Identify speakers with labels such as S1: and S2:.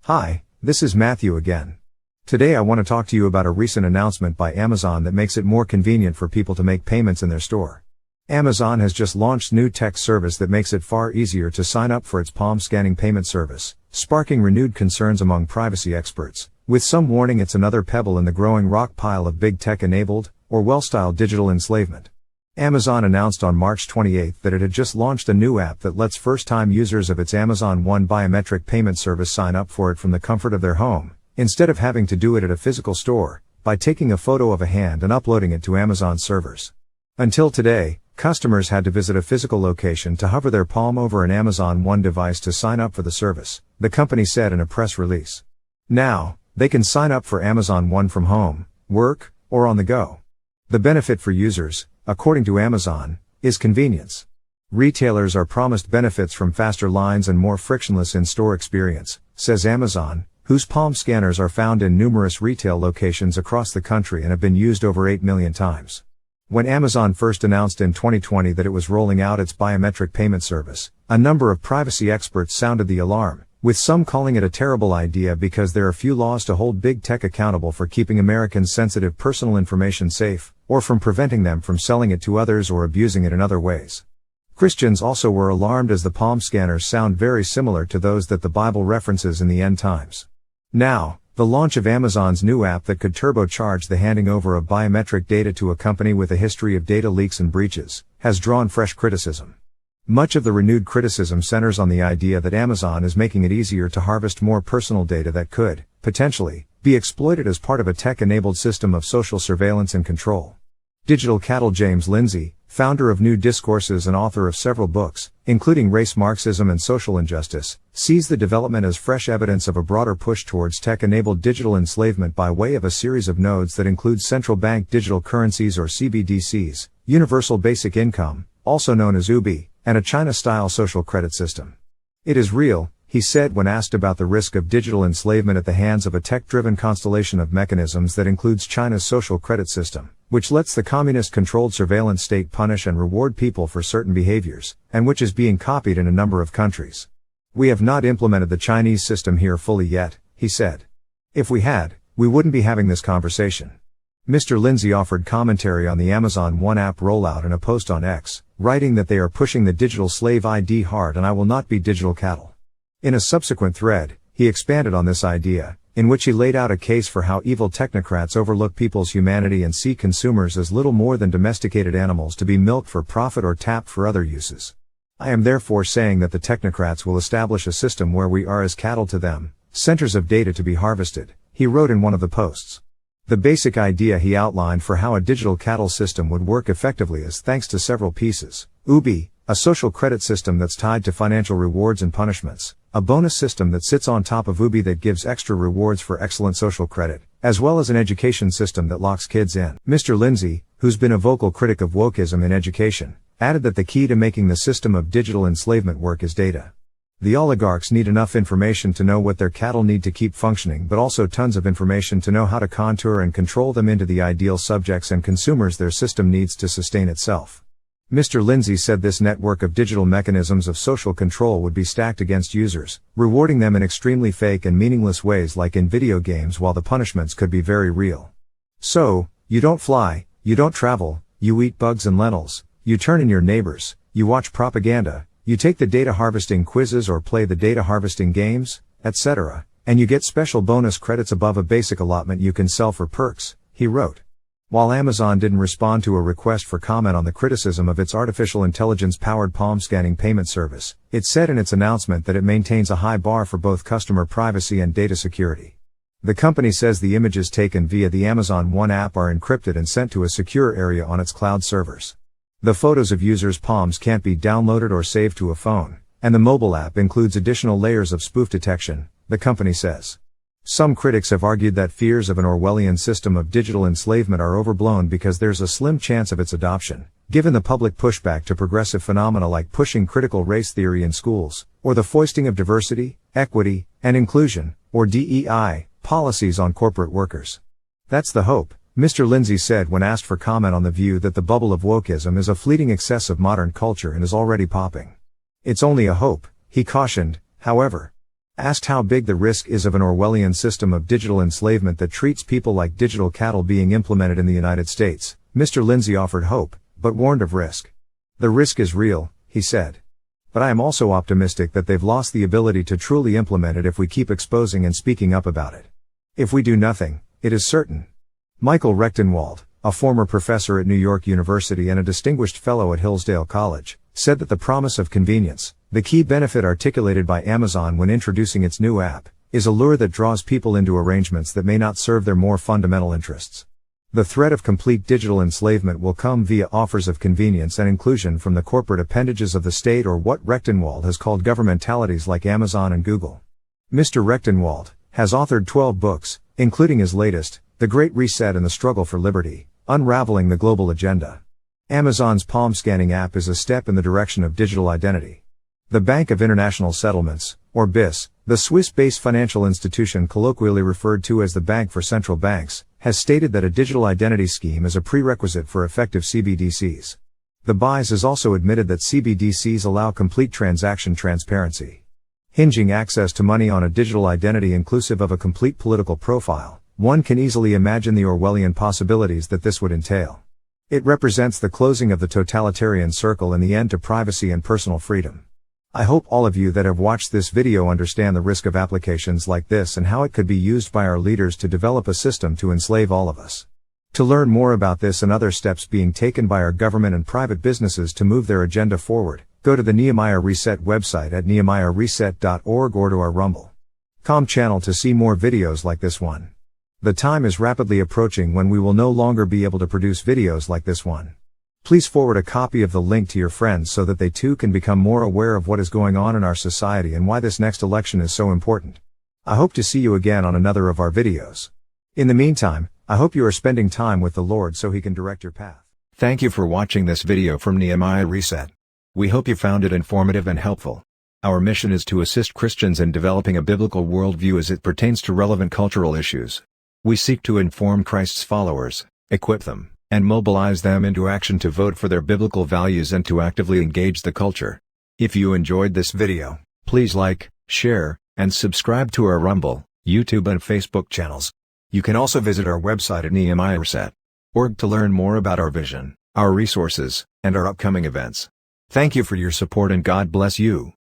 S1: Hi, this is Matthew again. Today I want to talk to you about a recent announcement by Amazon that makes it more convenient for people to make payments in their store. Amazon has just launched new tech service that makes it far easier to sign up for its palm scanning payment service, sparking renewed concerns among privacy experts, with some warning it's another pebble in the growing rock pile of big tech-enabled, or well-style digital enslavement. Amazon announced on March 28 that it had just launched a new app that lets first-time users of its Amazon One biometric payment service sign up for it from the comfort of their home, instead of having to do it at a physical store, by taking a photo of a hand and uploading it to Amazon servers. Until today, customers had to visit a physical location to hover their palm over an Amazon One device to sign up for the service, the company said in a press release. Now, they can sign up for Amazon One from home, work, or on the go. The benefit for users, according to Amazon, is convenience. Retailers are promised benefits from faster lines and more frictionless in-store experience, says Amazon, whose palm scanners are found in numerous retail locations across the country and have been used over 8 million times. When Amazon first announced in 2020 that it was rolling out its biometric payment service, a number of privacy experts sounded the alarm, with some calling it a terrible idea because there are few laws to hold big tech accountable for keeping Americans' sensitive personal information safe, or from preventing them from selling it to others or abusing it in other ways. Christians also were alarmed as the palm scanners sound very similar to those that the Bible references in the end times. Now, the launch of Amazon's new app that could turbocharge the handing over of biometric data to a company with a history of data leaks and breaches, has drawn fresh criticism. Much of the renewed criticism centers on the idea that Amazon is making it easier to harvest more personal data that could, potentially, be exploited as part of a tech-enabled system of social surveillance and control. Digital Cattle James Lindsay, founder of New Discourses and author of several books, including Race Marxism and Social Injustice, sees the development as fresh evidence of a broader push towards tech-enabled digital enslavement by way of a series of nodes that include central bank digital currencies or CBDCs, universal basic income, also known as UBI, and a China-style social credit system. It is real, he said when asked about the risk of digital enslavement at the hands of a tech-driven constellation of mechanisms that includes China's social credit system, which lets the communist-controlled surveillance state punish and reward people for certain behaviors, and which is being copied in a number of countries. We have not implemented the Chinese system here fully yet, he said. If we had, we wouldn't be having this conversation. Mr. Lindsay offered commentary on the Amazon One app rollout in a post on X, writing that they are pushing the digital slave ID hard and I will not be digital cattle. In a subsequent thread, he expanded on this idea, in which he laid out a case for how evil technocrats overlook people's humanity and see consumers as little more than domesticated animals to be milked for profit or tapped for other uses. I am therefore saying that the technocrats will establish a system where we are as cattle to them, centers of data to be harvested, he wrote in one of the posts. The basic idea he outlined for how a digital cattle system would work effectively is thanks to several pieces: UBI, a social credit system that's tied to financial rewards and punishments, a bonus system that sits on top of UBI that gives extra rewards for excellent social credit, as well as an education system that locks kids in. Mr. Lindsay, who's been a vocal critic of wokeism in education, added that the key to making the system of digital enslavement work is data. The oligarchs need enough information to know what their cattle need to keep functioning, but also tons of information to know how to contour and control them into the ideal subjects and consumers their system needs to sustain itself. Mr. Lindsay said this network of digital mechanisms of social control would be stacked against users, rewarding them in extremely fake and meaningless ways like in video games, while the punishments could be very real. So, you don't fly, you don't travel, you eat bugs and lentils, you turn in your neighbors, you watch propaganda, you take the data harvesting quizzes or play the data harvesting games, etc., and you get special bonus credits above a basic allotment you can sell for perks, he wrote. While Amazon didn't respond to a request for comment on the criticism of its artificial intelligence-powered palm scanning payment service, it said in its announcement that it maintains a high bar for both customer privacy and data security. The company says the images taken via the Amazon One app are encrypted and sent to a secure area on its cloud servers. The photos of users' palms can't be downloaded or saved to a phone, and the mobile app includes additional layers of spoof detection, the company says. Some critics have argued that fears of an Orwellian system of digital enslavement are overblown because there's a slim chance of its adoption, given the public pushback to progressive phenomena like pushing critical race theory in schools, or the foisting of diversity, equity, and inclusion, or DEI, policies on corporate workers. That's the hope, Mr. Lindsay said when asked for comment on the view that the bubble of wokeism is a fleeting excess of modern culture and is already popping. It's only a hope, he cautioned, however. Asked how big the risk is of an Orwellian system of digital enslavement that treats people like digital cattle being implemented in the United States, Mr. Lindsay offered hope, but warned of risk. "The risk is real," he said. "But I am also optimistic that they've lost the ability to truly implement it if we keep exposing and speaking up about it. If we do nothing, it is certain." Michael Rechtenwald, a former professor at New York University and a distinguished fellow at Hillsdale College, said that the promise of convenience, the key benefit articulated by Amazon when introducing its new app, is a lure that draws people into arrangements that may not serve their more fundamental interests. The threat of complete digital enslavement will come via offers of convenience and inclusion from the corporate appendages of the state, or what Rechtenwald has called governmentalities like Amazon and Google. Mr. Rechtenwald has authored 12 books, including his latest, The Great Reset and the Struggle for Liberty, Unraveling the Global Agenda. Amazon's palm scanning app is a step in the direction of digital identity. The Bank of International Settlements, or BIS, the Swiss-based financial institution colloquially referred to as the Bank for Central Banks, has stated that a digital identity scheme is a prerequisite for effective CBDCs. The BIS has also admitted that CBDCs allow complete transaction transparency. Hinging access to money on a digital identity inclusive of a complete political profile, one can easily imagine the Orwellian possibilities that this would entail. It represents the closing of the totalitarian circle and the end to privacy and personal freedom. I hope all of you that have watched this video understand the risk of applications like this and how it could be used by our leaders to develop a system to enslave all of us. To learn more about this and other steps being taken by our government and private businesses to move their agenda forward, go to the Nehemiah Reset website at nehemiahreset.org or to our Rumble.com channel to see more videos like this one. The time is rapidly approaching when we will no longer be able to produce videos like this one. Please forward a copy of the link to your friends so that they too can become more aware of what is going on in our society and why this next election is so important. I hope to see you again on another of our videos. In the meantime, I hope you are spending time with the Lord so He can direct your path.
S2: Thank you for watching this video from Nehemiah Reset. We hope you found it informative and helpful. Our mission is to assist Christians in developing a biblical worldview as it pertains to relevant cultural issues. We seek to inform Christ's followers, equip them, and mobilize them into action to vote for their biblical values and to actively engage the culture. If you enjoyed this video, please like, share, and subscribe to our Rumble, YouTube and Facebook channels. You can also visit our website at nehemiahreset.org to learn more about our vision, our resources, and our upcoming events. Thank you for your support and God bless you.